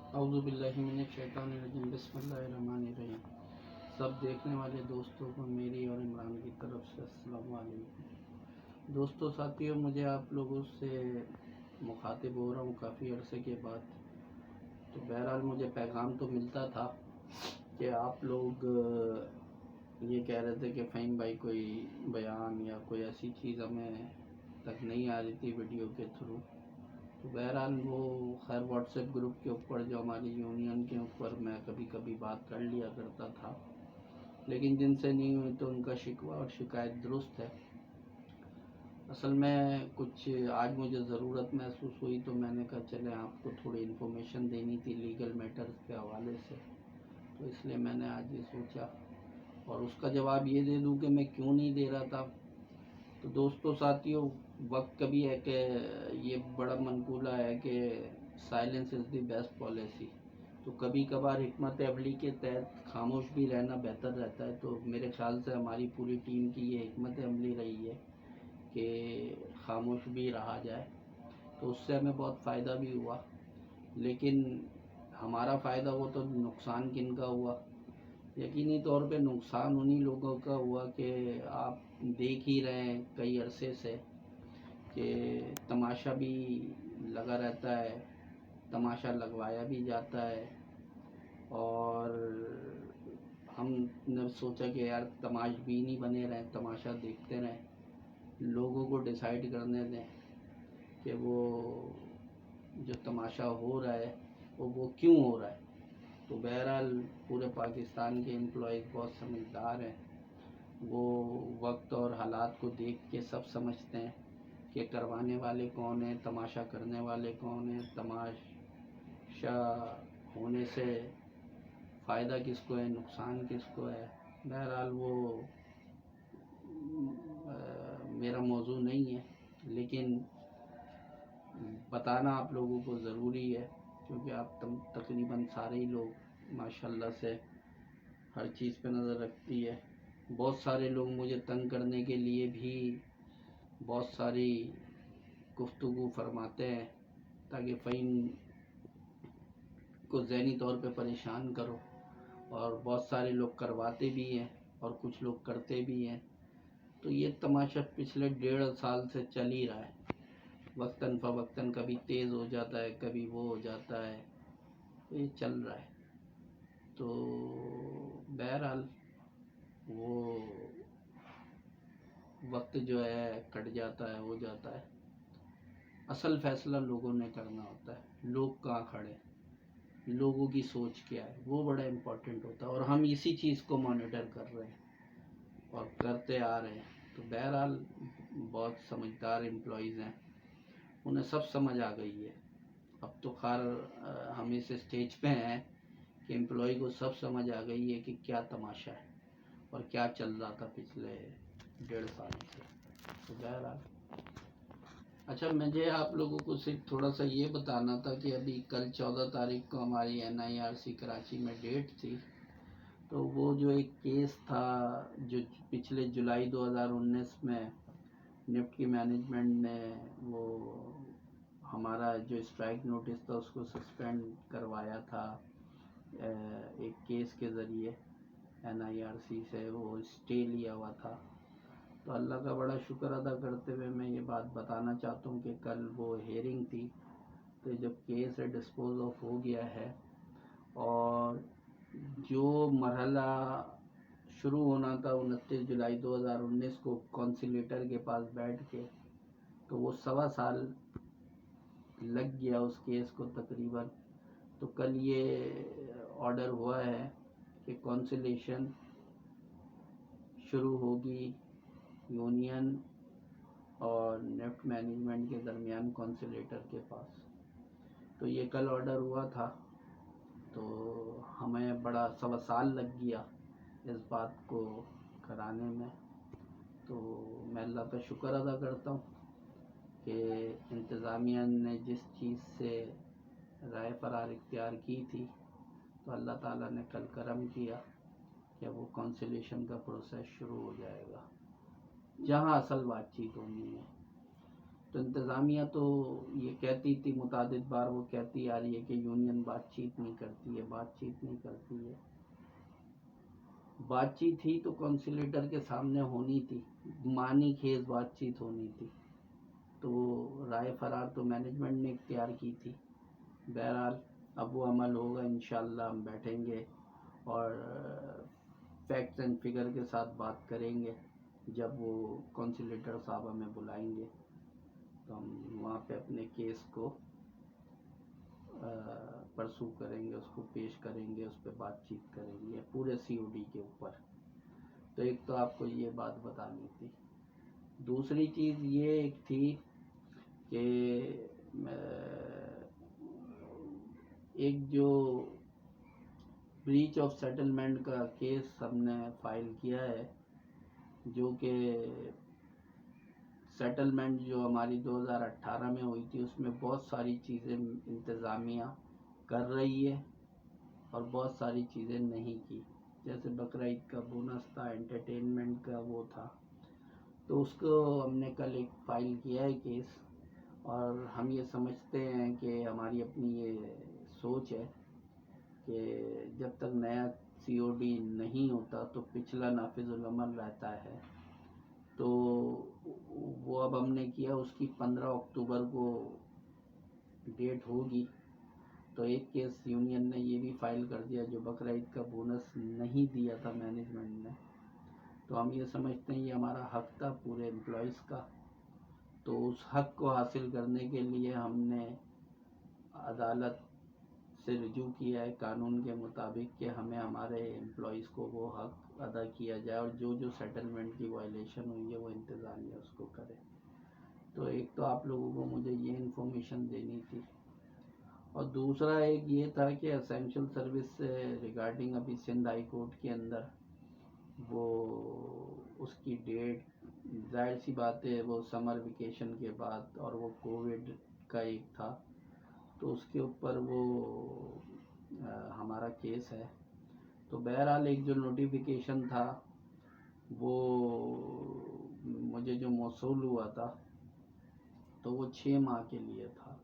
اعوذ باللہ من الشیطان الرجیم، بسم اللہ الرحمن الرحیم۔ سب دیکھنے والے دوستوں کو میری اور عمران کی طرف سے السلام علیکم۔ دوستوں ساتھیوں، مجھے آپ لوگوں سے مخاطب ہو رہا ہوں کافی عرصے کے بعد۔ تو بہرحال مجھے پیغام تو ملتا تھا کہ آپ لوگ یہ کہہ رہے تھے کہ فہیم بھائی کوئی بیان یا کوئی ایسی چیز ہمیں تک نہیں آ رہی تھی ویڈیو کے تھرو۔ تو بہرحال وہ خیر واٹس ایپ گروپ کے اوپر جو ہماری یونین کے اوپر میں کبھی کبھی بات کر لیا کرتا تھا، لیکن جن سے نہیں ہوئی تو ان کا شکوہ اور شکایت درست ہے۔ اصل میں کچھ آج مجھے ضرورت محسوس ہوئی تو میں نے کہا چلیں آپ کو تھوڑی انفارمیشن دینی تھی لیگل میٹرز کے حوالے سے، تو اس لیے میں نے آج یہ سوچا اور اس کا جواب یہ دے دوں کہ میں کیوں نہیں دے رہا تھا۔ تو دوستوں ساتھیوں، وقت کبھی ہے کہ یہ بڑا منقولہ ہے کہ silence is the best policy, تو کبھی کبھار حکمت عملی کے تحت خاموش بھی رہنا بہتر رہتا ہے۔ تو میرے خیال سے ہماری پوری ٹیم کی یہ حکمت عملی رہی ہے کہ خاموش بھی رہا جائے، تو اس سے ہمیں بہت فائدہ بھی ہوا۔ لیکن ہمارا فائدہ ہوا تو نقصان کن کا ہوا؟ یقینی طور پہ نقصان انہی لوگوں کا ہوا کہ آپ دیکھ ہی رہے ہیں کئی عرصے سے کہ تماشا بھی لگا رہتا ہے، تماشا لگوایا بھی جاتا ہے، اور ہم نے سوچا کہ یار تماش بھی نہیں بنے رہیں، تماشا دیکھتے رہیں، لوگوں کو ڈیسائیڈ کرنے دیں کہ وہ جو تماشا ہو رہا ہے وہ کیوں ہو رہا ہے۔ تو بہرحال پورے پاکستان کے امپلائیز بہت سمجھدار ہیں، وہ وقت اور حالات کو دیکھ کے سب سمجھتے ہیں کہ کروانے والے کون ہیں، تماشا کرنے والے کون ہیں، تماشا ہونے سے فائدہ کس کو ہے، نقصان کس کو ہے۔ بہرحال وہ میرا موضوع نہیں ہے، لیکن بتانا آپ لوگوں کو ضروری ہے کیونکہ آپ تقریباً سارے ہی لوگ ماشاءاللہ سے ہر چیز پہ نظر رکھتی ہے۔ بہت سارے لوگ مجھے تنگ کرنے کے لیے بھی بہت ساری گفتگو فرماتے ہیں تاکہ فہیم کو ذہنی طور پہ پریشان کرو، اور بہت سارے لوگ کرواتے بھی ہیں اور کچھ لوگ کرتے بھی ہیں۔ تو یہ تماشا پچھلے 1.5 سال سے چل ہی رہا ہے، وقتاً فوقتاً کبھی تیز ہو جاتا ہے، کبھی وہ ہو جاتا ہے، تو یہ چل رہا ہے۔ تو بہرحال وہ وقت جو ہے کٹ جاتا ہے، ہو جاتا ہے، اصل فیصلہ لوگوں نے کرنا ہوتا ہے، لوگ کہاں کھڑے، لوگوں کی سوچ کیا ہے، وہ بڑا امپورٹنٹ ہوتا ہے، اور ہم اسی چیز کو مانیٹر کر رہے ہیں اور کرتے آ رہے ہیں۔ تو بہرحال بہت سمجھدار امپلائیز ہیں، انہیں سب سمجھ آ گئی ہے۔ اب تو خیر ہم اس اسٹیج پہ ہیں کہ امپلائی کو سب سمجھ آ گئی ہے کہ کیا تماشا ہے اور کیا چل رہا تھا پچھلے 1.5 سال سے۔ تو بہرحال اچھا، مجھے آپ لوگوں کو صرف تھوڑا سا یہ بتانا تھا کہ ابھی کل 14 تاریخ کو ہماری NIRC کراچی میں ڈیٹ تھی، تو وہ جو ایک کیس تھا جو پچھلے جولائی 2019 میں نفٹ کی مینجمنٹ نے وہ ہمارا جو اسٹرائک نوٹس تھا اس کو سسپینڈ کروایا تھا ایک کیس کے ذریعے، NIRC سے وہ اسٹے لیا ہوا تھا۔ تو اللہ کا بڑا شکر ادا کرتے ہوئے میں یہ بات بتانا چاہتا ہوں کہ کل وہ ہیئرنگ تھی، تو جب کیس ڈسپوز آف ہو گیا ہے، اور جو مرحلہ شروع ہونا تھا 29 جولائی 2019 کو کونسلیٹر کے پاس بیٹھ کے، تو وہ 1.25 سال لگ گیا اس کیس کو تقریباً۔ تو کل یہ آرڈر ہوا ہے کہ کونسلیشن شروع ہوگی یونین اور نفٹ مینجمنٹ کے درمیان کونسلیٹر کے پاس۔ تو یہ کل آرڈر ہوا تھا، تو ہمیں بڑا 1.25 سال لگ گیا اس بات کو کرانے میں۔ تو میں اللہ کا شکر ادا کرتا ہوں کہ انتظامیہ نے جس چیز سے رائے فرار اختیار کی تھی، تو اللہ تعالیٰ نے کل کرم کیا کہ وہ کونسلیشن کا پروسیس شروع ہو جائے گا جہاں اصل بات چیت ہونی ہے۔ تو انتظامیہ تو یہ کہتی تھی متعدد بار، وہ کہتی آ رہی ہے کہ یونین بات چیت نہیں کرتی ہے، بات چیت نہیں کرتی ہے. بات چیت ہی تو کونسلیٹر کے سامنے ہونی تھی، معنی خیز بات چیت ہونی تھی. تو رائے فرار تو مینجمنٹ نے اختیار کی تھی. بہرحال اب وہ عمل ہوگا انشاءاللہ. ہم بیٹھیں گے اور فیکٹس اینڈ فگر کے ساتھ بات کریں گے. جب وہ کونسلیٹر صاحب ہمیں بلائیں گے تو ہم وہاں پہ اپنے کیس کو پرسو کریں گے، اس کو پیش کریں گے، اس پہ بات چیت کریں گے پورے سی او ڈی کے اوپر. تو ایک تو آپ کو یہ بات بتانی تھی. دوسری چیز یہ ایک تھی کہ ایک جو بریچ آف سیٹلمنٹ کا کیس ہم نے فائل کیا ہے، جو کہ سیٹلمنٹ جو ہماری 2018 میں ہوئی تھی، اس میں بہت ساری چیزیں انتظامیہ کر رہی ہے اور بہت ساری چیزیں نہیں کی. جیسے بقرعید کا بونس تھا، انٹرٹینمنٹ کا وہ تھا. تو اس کو ہم نے کل ایک فائل کیا ہے کیس، اور ہم یہ سمجھتے ہیں کہ ہماری اپنی یہ سوچ ہے کہ جب تک نیا سی او ڈی نہیں ہوتا تو پچھلا نافذ العمل رہتا ہے. تو وہ اب ہم نے کیا، اس کی 15 اکتوبر کو ڈیٹ ہوگی. تو ایک کیس یونین نے یہ بھی فائل کر دیا جو بقرعید کا بونس نہیں دیا تھا مینجمنٹ نے. تو ہم یہ سمجھتے ہیں یہ ہمارا حق تھا پورے امپلائیز کا. تو اس حق کو حاصل کرنے کے لیے ہم نے عدالت سے رجوع کیا ہے قانون کے مطابق کہ ہمیں ہمارے امپلائیز کو وہ حق ادا کیا جائے، اور جو جو سیٹلمنٹ کی وائلیشن ہوئی ہے وہ انتظامیہ اس کو کرے. تو ایک تو آپ لوگوں کو مجھے یہ انفارمیشن دینی تھی. اور دوسرا ایک یہ تھا کہ اسینشل سروس سے ریگارڈنگ ابھی سندھ ہائی کورٹ کے اندر وہ اس کی ڈیٹ، ظاہر سی بات ہے وہ سمر ویکیشن کے بعد، اور وہ کووڈ کا ایک تھا، تو اس کے اوپر وہ ہمارا کیس ہے. تو بہرحال ایک جو نوٹیفیکیشن تھا وہ مجھے جو موصول ہوا تھا تو وہ 6 ماہ کے لیے تھا.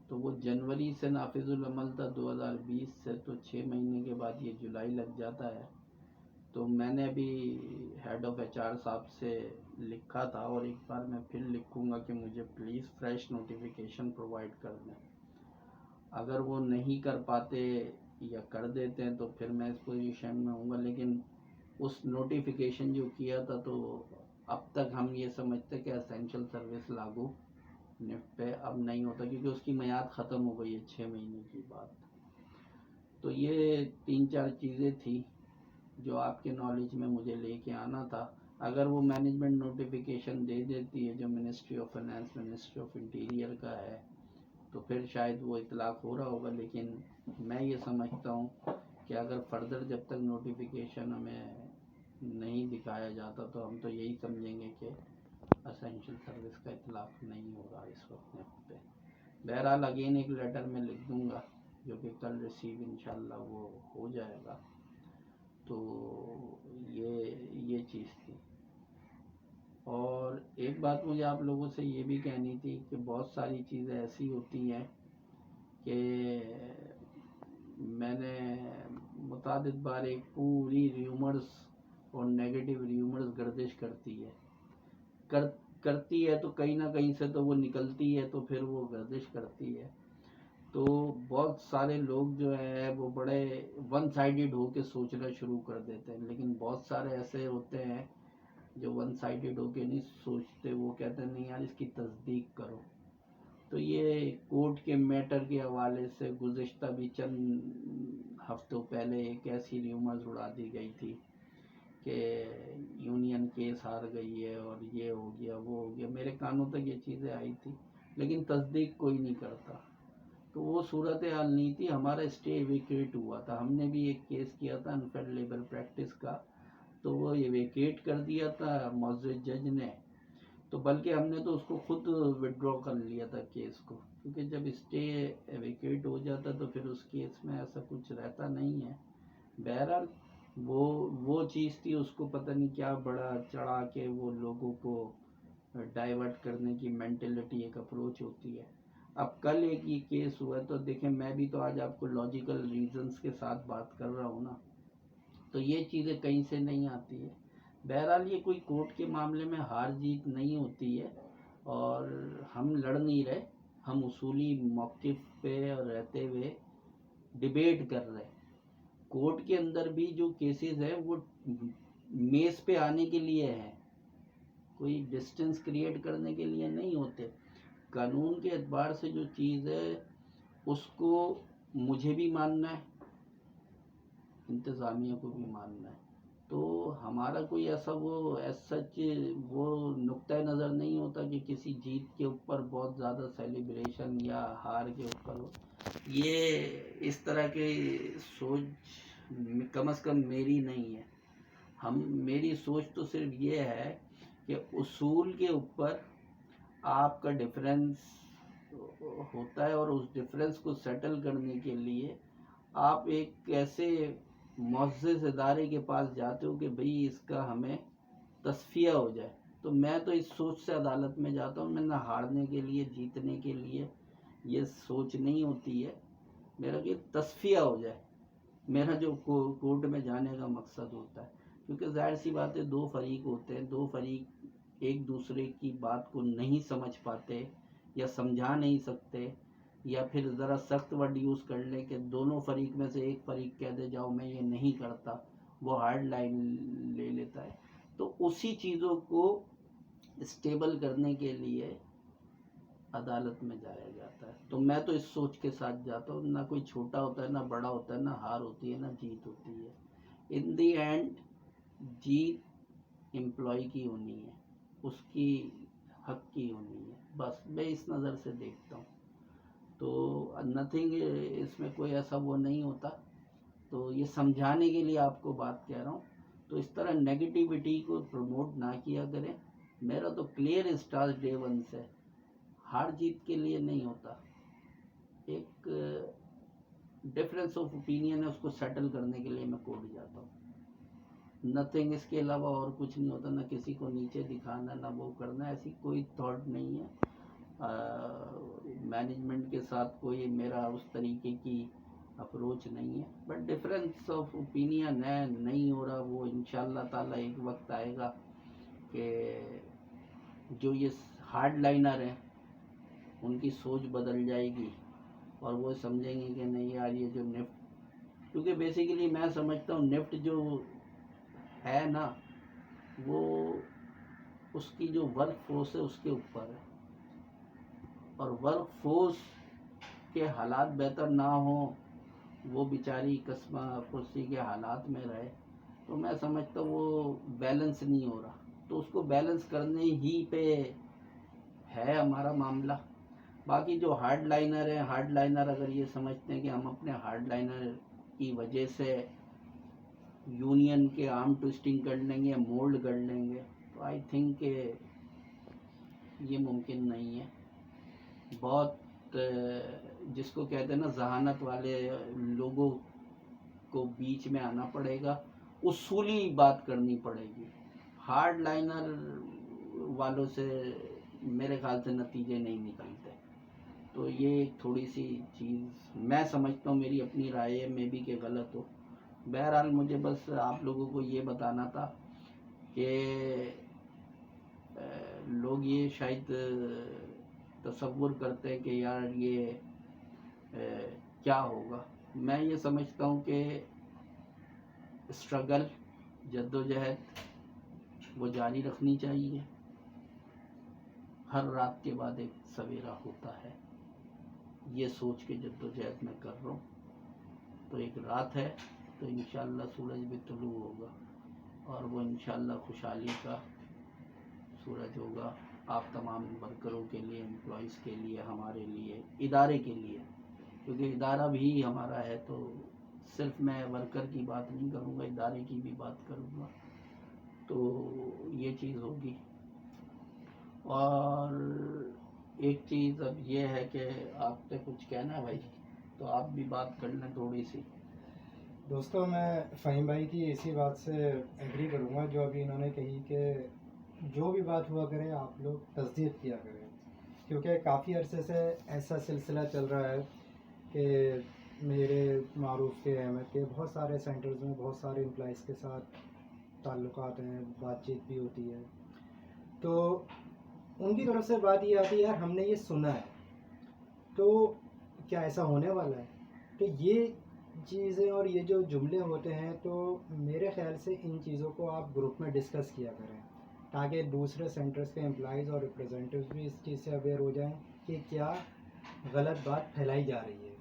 تو وہ جنوری سے نافذ العمل تھا 2020 سے، تو 6 مہینے کے بعد یہ جولائی لگ جاتا ہے. تو میں نے ابھی ہیڈ آف ایچ آر صاحب سے لکھا تھا، اور ایک بار میں پھر لکھوں گا کہ مجھے پلیز فریش نوٹیفیکیشن پرووائڈ کر دیں. اگر وہ نہیں کر پاتے یا کر دیتے ہیں تو پھر میں اس پوزیشن میں ہوں گا. لیکن اس نوٹیفیکیشن جو کیا تھا تو اب تک ہم یہ سمجھتے کہ اسینشل سروس لاگو نفٹ پہ اب نہیں ہوتا، کیونکہ اس کی میعاد ختم ہو گئی ہے 6 مہینے کی بات. تو یہ 3-4 چیزیں تھی جو آپ کے نالج میں مجھے لے کے آنا تھا. اگر وہ مینجمنٹ نوٹیفیکیشن دے دیتی ہے جو ministry of finance, ministry of interior کا ہے، تو پھر شاید وہ اطلاق ہو رہا ہوگا. لیکن میں یہ سمجھتا ہوں کہ اگر فردر جب تک نوٹیفیکیشن ہمیں نہیں دکھایا جاتا تو ہم تو یہی سمجھیں گے کہ اسینشل سروس کا اطلاق نہیں ہو رہا اس وقت نفٹ پہ. بہرحال اگین ایک لیٹر میں لکھ دوں گا جو کہ کل ریسیو انشاءاللہ وہ ہو جائے گا. تو یہ چیز تھی. اور ایک بات مجھے آپ لوگوں سے یہ بھی کہنی تھی کہ بہت ساری چیزیں ایسی ہوتی ہیں کہ میں نے متعدد بار ایک پوری ریومرز اور نیگیٹو ریومرز گردش کرتی ہے تو کہیں نہ کہیں سے تو وہ نکلتی ہے، تو پھر وہ گردش کرتی ہے. تو بہت سارے لوگ جو ہے وہ بڑے ون سائیڈڈ ہو کے سوچنا شروع کر دیتے ہیں، لیکن بہت سارے ایسے ہوتے ہیں جو ون سائیڈڈ ہو کے نہیں سوچتے. وہ کہتے ہیں نہیں یار اس کی تصدیق کرو. تو یہ کورٹ کے میٹر کے حوالے سے گزشتہ بھی چند ہفتوں پہلے ایک ایسی ریومرز اڑا دی گئی تھی کہ یونین کیس ہار گئی ہے اور یہ ہو گیا وہ ہو گیا. میرے کانوں تک یہ چیزیں آئی تھی لیکن تصدیق کوئی نہیں کرتا. تو وہ صورتحال نہیں تھی. ہمارا اسٹے ایویکیٹ ہوا تھا. ہم نے بھی ایک کیس کیا تھا انفیئر لیبر پریکٹس کا، تو وہ ایویکیٹ کر دیا تھا معزز جج نے. تو بلکہ ہم نے تو اس کو خود وڈرا کر لیا تھا کیس کو، کیونکہ جب اسٹے ایویکیٹ ہو جاتا تو پھر اس کیس میں ایسا کچھ رہتا نہیں ہے. بہرحال وہ چیز تھی، اس کو پتہ نہیں کیا بڑا چڑھا کے وہ لوگوں کو ڈائیورٹ کرنے کی مینٹلٹی ایک اپروچ ہوتی ہے. اب کل ایک یہ کیس ہوا تو دیکھیں میں بھی تو آج آپ کو لاجیکل ریزنس کے ساتھ بات کر رہا ہوں نا, تو یہ چیزیں کہیں سے نہیں آتی ہے. بہرحال یہ کوئی کورٹ کے معاملے میں ہار جیت نہیں ہوتی ہے, اور ہم لڑ نہیں رہے, ہم اصولی موقف پہ رہتے ہوئے ڈیبیٹ کر رہے. کورٹ کے اندر بھی جو کیسز ہیں وہ میز پہ آنے کے لیے ہیں, کوئی ڈسٹنس کریٹ کرنے کے لیے نہیں ہوتے. قانون کے اعتبار سے جو چیز ہے اس کو مجھے بھی ماننا ہے, انتظامیہ کو بھی ماننا ہے. تو ہمارا کوئی ایسا وہ سچ وہ نقطۂ نظر نہیں ہوتا کہ کسی جیت کے اوپر بہت زیادہ سیلیبریشن یا ہار کے اوپر ہو. یہ اس طرح کی سوچ کم از کم میری نہیں ہے. میری سوچ تو صرف یہ ہے کہ اصول کے اوپر آپ کا ڈفرینس ہوتا ہے, اور اس ڈفرینس کو سیٹل کرنے کے لیے آپ ایک ایسے معزز ادارے کے پاس جاتے ہو کہ بھئی اس کا ہمیں تصفیہ ہو جائے. تو میں تو اس سوچ سے عدالت میں جاتا ہوں, میں نہ ہارنے کے لیے جیتنے کے لیے یہ سوچ نہیں ہوتی ہے, میرا کہ تصفیہ ہو جائے. میرا جو کورٹ میں جانے کا مقصد ہوتا ہے, کیونکہ ظاہر سی بات ہے دو فریق ہوتے ہیں, دو فریق ایک دوسرے کی بات کو نہیں سمجھ پاتے یا سمجھا نہیں سکتے, یا پھر ذرا سخت ورڈ یوز کر لیں کہ دونوں فریق میں سے ایک فریق کہہ دے جاؤ میں یہ نہیں کرتا, وہ ہارڈ لائن لے لیتا ہے. تو اسی چیزوں کو اسٹیبل کرنے کے لیے عدالت میں جایا جاتا ہے. تو میں تو اس سوچ کے ساتھ جاتا ہوں, نہ کوئی چھوٹا ہوتا ہے, نہ بڑا ہوتا ہے, نہ ہار ہوتی ہے, نہ جیت ہوتی ہے. ان دی اینڈ جیت امپلائی کی ہونی ہے, اس کی حق کی ہونی ہے, بس میں اس نظر سے دیکھتا ہوں. تو نتھنگ اس میں کوئی ایسا وہ نہیں ہوتا. تو یہ سمجھانے کے لیے آپ کو بات کہہ رہا ہوں. تو اس طرح نیگیٹیوٹی کو پروموٹ نہ کیا کریں. میرا تو کلیئر اسٹارٹ ڈے ون سے ہار جیت کے لیے نہیں ہوتا, ایک ڈفرینس آف اوپینین ہے, اس کو سیٹل کرنے کے لیے میں کورٹ جاتا ہوں. نتھنگ اس کے علاوہ اور کچھ نہیں ہوتا, نہ کسی کو نیچے دکھانا, نہ وہ کرنا, ایسی کوئی تھاٹ نہیں ہے. مینجمنٹ کے ساتھ کوئی میرا اس طریقے کی اپروچ نہیں ہے, بٹ ڈفرینس آف اوپینین ہے, نہیں ہو رہا, وہ انشاءاللہ تعالیٰ ایک وقت آئے گا کہ جو یہ ہارڈ لائنر ہیں ان کی سوچ بدل جائے گی, اور وہ سمجھیں گے کہ نہیں یار یہ جو نفٹ, کیونکہ بیسیکلی میں سمجھتا ہوں نفٹ جو ہے نا وہ اس کی جو ورک فورس ہے اس کے اوپر ہے, اور ورک فورس کے حالات بہتر نہ ہوں, وہ بیچاری قسمہ کرسی کے حالات میں رہے, تو میں سمجھتا ہوں وہ بیلنس نہیں ہو رہا. تو اس کو بیلنس کرنے ہی پہ ہے ہمارا معاملہ. باقی جو ہارڈ لائنر ہیں, ہارڈ لائنر اگر یہ سمجھتے ہیں کہ ہم اپنے ہارڈ لائنر کی وجہ سے یونین کے آرم ٹوسٹنگ کر لیں گے, مولڈ کر لیں گے, تو آئی تھنک کہ یہ ممکن نہیں ہے. بہت جس کو کہتے ہیں نا ذہانت والے لوگوں کو بیچ میں آنا پڑے گا, اصولی بات کرنی پڑے گی. ہارڈ لائنر والوں سے میرے خیال سے نتیجے نہیں نکلتے. تو یہ ایک تھوڑی سی چیز میں سمجھتا ہوں, میری اپنی رائے ہے, میں بھی کہ غلط ہو. بہرحال مجھے بس آپ لوگوں کو یہ بتانا تھا کہ لوگ یہ شاید تصور کرتے ہیں کہ یار یہ کیا ہوگا. میں یہ سمجھتا ہوں کہ اسٹرگل, جدوجہد وہ جاری رکھنی چاہیے. ہر رات کے بعد ایک سویرا ہوتا ہے, یہ سوچ کے جدوجہد میں کر رہا ہوں. تو ایک رات ہے تو انشاءاللہ سورج بھی طلوع ہوگا, اور وہ انشاءاللہ خوشحالی کا سورج ہوگا آپ تمام ورکروں کے لیے, امپلائیز کے لیے, ہمارے لیے, ادارے کے لیے. کیونکہ ادارہ بھی ہمارا ہے, تو صرف میں ورکر کی بات نہیں کروں گا, ادارے کی بھی بات کروں گا. تو یہ چیز ہوگی. اور ایک چیز اب یہ ہے کہ آپ نے کچھ کہنا ہے بھائی, تو آپ بھی بات کر لیں تھوڑی سی. دوستوں میں فہیم بھائی کی اسی بات سے ایگری کروں گا جو ابھی انہوں نے کہی کہ جو بھی بات ہوا کرے آپ لوگ تصدیق کیا کریں، کیونکہ کافی عرصے سے ایسا سلسلہ چل رہا ہے کہ میرے معروف کے احمد کے بہت سارے سینٹرز میں بہت سارے امپلائیز کے ساتھ تعلقات ہیں، بات چیت بھی ہوتی ہے، تو ان کی طرف سے بات یہ آتی ہے یار ہم نے یہ سنا ہے تو کیا ایسا ہونے والا ہے؟ تو یہ چیزیں اور یہ جو جملے ہوتے ہیں تو میرے خیال سے ان چیزوں کو آپ گروپ میں ڈسکس کیا کریں، تاکہ دوسرے سینٹرز کے امپلائیز اور ریپرزینٹیوز بھی اس چیز سے اویئر ہو جائیں کہ کیا غلط بات پھیلائی جا رہی ہے،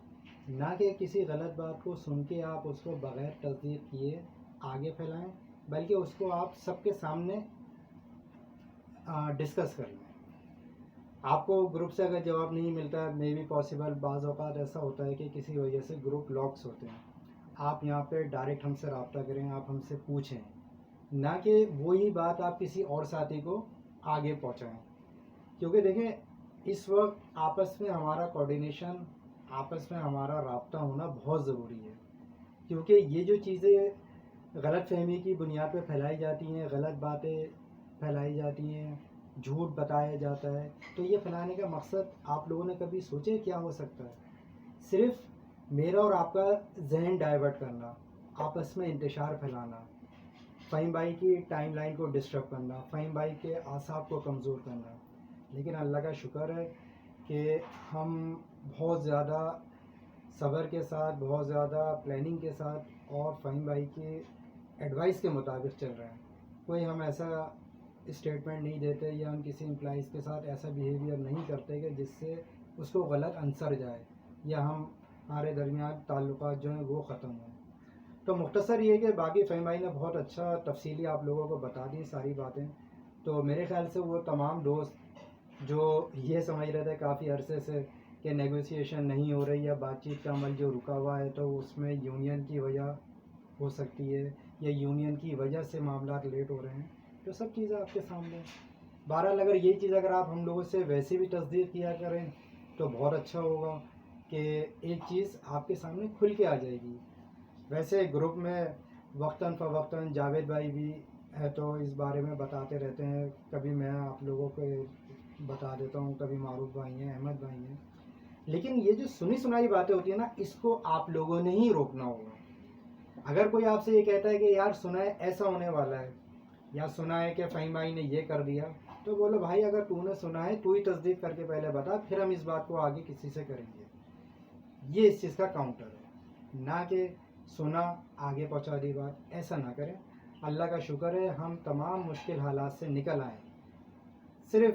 نہ کہ کسی غلط بات کو سن کے آپ اس کو بغیر تصدیق کیے آگے پھیلائیں، بلکہ اس کو آپ سب کے سامنے ڈسکس کر لیں۔ آپ کو گروپ سے اگر جواب نہیں ملتا ہے، مے بی پاسبل بعض اوقات ایسا ہوتا ہے کہ کسی وجہ سے گروپ لاکس ہوتے ہیں، آپ یہاں پہ ڈائریکٹ ہم سے رابطہ کریں، آپ ہم سے پوچھیں، نہ کہ وہی بات آپ کسی اور ساتھی کو آگے پہنچائیں، کیونکہ دیکھیں اس وقت آپس میں ہمارا کوآرڈینیشن، آپس میں ہمارا رابطہ ہونا بہت ضروری ہے، کیونکہ یہ جو چیزیں غلط فہمی کی بنیاد پہ پھیلائی جاتی ہیں، غلط باتیں پھیلائی جاتی ہیں، جھوٹ بتایا جاتا ہے، تو یہ پھیلانے کا مقصد آپ لوگوں نے کبھی سوچے کیا ہو سکتا ہے؟ صرف میرا اور آپ کا ذہن ڈائیورٹ کرنا، آپس میں انتشار پھیلانا، فہیم بھائی کی ٹائم لائن کو ڈسٹرب کرنا، فہیم بھائی کے اعصاب کو کمزور کرنا۔ لیکن اللہ کا شکر ہے کہ ہم بہت زیادہ صبر کے ساتھ، بہت زیادہ پلاننگ کے ساتھ اور فہیم بھائی کی ایڈوائس کے مطابق چل رہے ہیں۔ کوئی ہم ایسا اسٹیٹمنٹ نہیں دیتے یا ہم کسی امپلائیز کے ساتھ ایسا بیہیویئر نہیں کرتے کہ جس سے اس کو غلط عنصر جائے یا ہمارے درمیان تعلقات جو ہیں وہ ختم ہوں۔ تو مختصر یہ کہ باقی فہیم بھائی نے بہت اچھا تفصیلی آپ لوگوں کو بتا دی ساری باتیں، تو میرے خیال سے وہ تمام دوست جو یہ سمجھ رہے تھے کافی عرصے سے کہ نیگوسیشن نہیں ہو رہی یا بات چیت کا عمل جو رکا ہوا ہے تو اس میں یونین کی وجہ ہو سکتی ہے یا یونین کی وجہ سے معاملات لیٹ ہو رہے ہیں، تو سب چیزیں آپ کے سامنے ہیں۔ بہرحال اگر یہ چیز اگر آپ ہم لوگوں سے ویسے بھی تصدیق کیا کریں تو بہت اچھا ہوگا کہ ایک چیز آپ کے سامنے کھل کے آ جائے گی۔ ویسے گروپ میں وقتاً فوقتاً جاوید بھائی بھی ہے تو اس بارے میں بتاتے رہتے ہیں، کبھی میں آپ لوگوں کو بتا دیتا ہوں، کبھی معروف بھائی ہیں، احمد بھائی ہیں، لیکن یہ جو سنی سنائی باتیں ہوتی ہیں نا اس کو آپ لوگوں نے ہی روکنا ہوگا۔ اگر کوئی آپ سے یہ کہتا ہے کہ یار سنا ہے ایسا ہونے والا ہے یا سنا ہے کہ فہیم بھائی نے یہ کر دیا، تو بولو بھائی اگر تو نے سنا ہے تو ہی تصدیق کر کے پہلے بتا، پھر ہم اس بات کو آگے کسی سے کریں گے۔ یہ اس چیز کا کاؤنٹر ہے، نہ کہ سنا آگے پہنچا دی بات، ایسا نہ کریں۔ اللہ کا شکر ہے ہم تمام مشکل حالات سے نکل آئے، صرف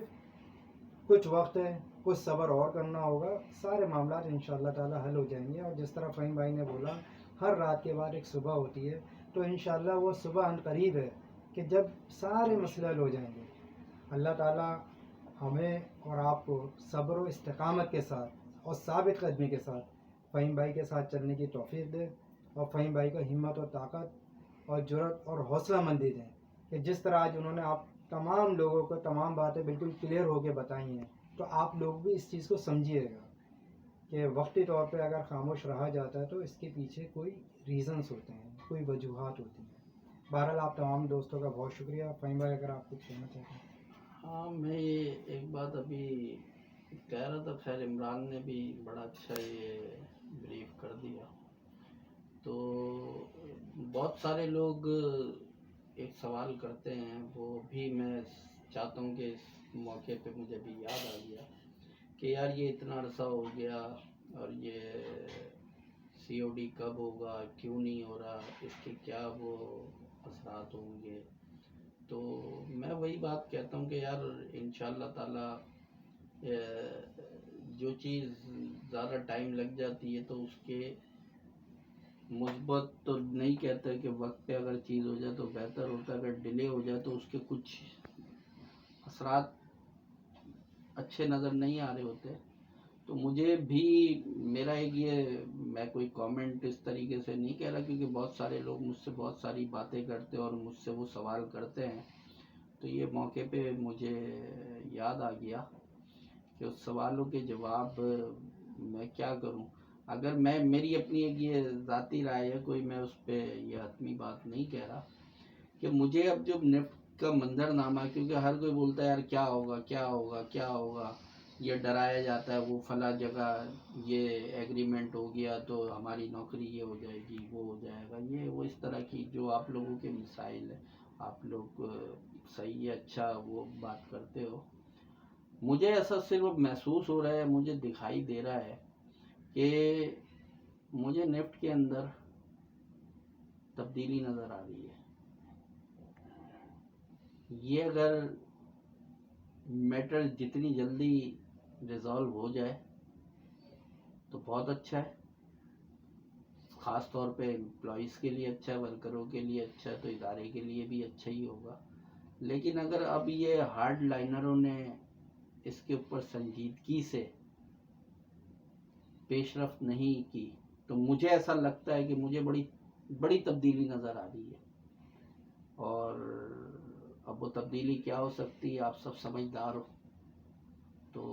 کچھ وقت ہے، کچھ صبر اور کرنا ہوگا، سارے معاملات انشاءاللہ تعالی حل ہو جائیں گے۔ اور جس طرح فہیم بھائی نے بولا ہر رات کے بعد ایک صبح ہوتی ہے، تو انشاءاللہ وہ صبح ان قریب ہے کہ جب سارے مسئلے حل ہو جائیں گے۔ اللہ تعالی ہمیں اور آپ کو صبر و استقامت کے ساتھ اور ثابت قدمی کے ساتھ فہیم بھائی کے ساتھ چلنے کی توفیق دے، اور فہیم بھائی کو ہمت اور طاقت اور جرأت اور حوصلہ مندی دیں کہ جس طرح آج انہوں نے آپ تمام لوگوں کو تمام باتیں بالکل کلیئر ہو کے بتائی ہیں، تو آپ لوگ بھی اس چیز کو سمجھیے گا کہ وقتی طور پہ اگر خاموش رہا جاتا ہے تو اس کے پیچھے کوئی ریزنز ہوتے ہیں، کوئی وجوہات ہوتی ہیں۔ بہرحال آپ تمام دوستوں کا بہت شکریہ۔ فہیم بھائی اگر آپ کچھ کہنا چاہتے ہیں۔ ہاں، میں یہ ایک بات ابھی کہہ رہا تھا، خیر عمران نے بھی بڑا اچھا یہ بریف کر دیا۔ تو بہت سارے لوگ ایک سوال کرتے ہیں، وہ بھی میں چاہتا ہوں کہ اس موقع پہ مجھے بھی یاد آ گیا کہ یار یہ اتنا عرصہ ہو گیا اور یہ سی او ڈی کب ہوگا، کیوں نہیں ہو رہا، اس کے کیا وہ اثرات ہوں گے۔ تو میں وہی بات کہتا ہوں کہ یار انشاءاللہ تعالی جو چیز زیادہ ٹائم لگ جاتی ہے تو اس کے مثبت تو نہیں کہتے کہ وقت پہ اگر چیز ہو جائے تو بہتر ہوتا ہے، اگر ڈیلے ہو جائے تو اس کے کچھ اثرات اچھے نظر نہیں آ رہے ہوتے۔ تو مجھے بھی میرا ایک یہ، میں کوئی کامنٹ اس طریقے سے نہیں کہہ رہا کیونکہ بہت سارے لوگ مجھ سے بہت ساری باتیں کرتے ہیں اور مجھ سے وہ سوال کرتے ہیں، تو یہ موقع پہ مجھے یاد آ گیا کہ اس سوالوں کے جواب میں کیا کروں۔ اگر میں میری اپنی ایک یہ ذاتی رائے ہے، کوئی میں اس پہ یہ حتمی بات نہیں کہہ رہا کہ مجھے اب جب نفٹ کا منظرنامہ، کیونکہ ہر کوئی بولتا ہے یار کیا ہوگا کیا ہوگا کیا ہوگا، یہ ڈرایا جاتا ہے وہ فلاں جگہ یہ ایگریمنٹ ہو گیا تو ہماری نوکری یہ ہو جائے گی وہ ہو جائے گا، یہ وہ اس طرح کی جو آپ لوگوں کے مسائل ہیں، آپ لوگ صحیح ہے اچھا وہ بات کرتے ہو. مجھے ایسا صرف محسوس ہو رہا ہے، مجھے دکھائی دے رہا ہے کہ مجھے نفٹ کے اندر تبدیلی نظر آ رہی ہے. یہ اگر میٹر جتنی جلدی ریزالو ہو جائے تو بہت اچھا ہے، خاص طور پہ امپلائیز کے لیے اچھا ہے، ورکروں کے لیے اچھا ہے، تو ادارے کے لیے بھی اچھا ہی ہوگا. لیکن اگر اب یہ ہارڈ لائنروں نے اس کے اوپر سنجیدگی سے پیش رفت نہیں کی تو مجھے ایسا لگتا ہے کہ مجھے بڑی تبدیلی نظر آ رہی ہے. اور اب وہ تبدیلی کیا ہو سکتی ہے، آپ سب سمجھدار ہو، تو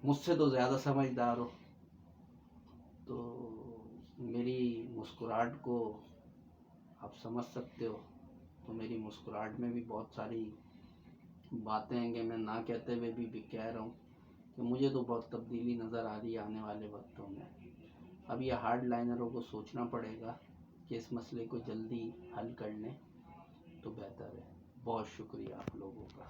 مجھ سے تو زیادہ سمجھدار ہو، تو میری مسکراہٹ کو آپ سمجھ سکتے ہو. تو میری مسکراہٹ میں بھی بہت ساری باتیں ہیں کہ میں نہ کہتے ہوئے بھی کہہ رہا ہوں کہ مجھے تو بہت تبدیلی نظر آ رہی ہے آنے والے وقتوں میں. اب یہ ہارڈ لائنروں کو سوچنا پڑے گا کہ اس مسئلے کو جلدی حل کر لیں تو بہتر ہے. بہت شکریہ آپ لوگوں کا.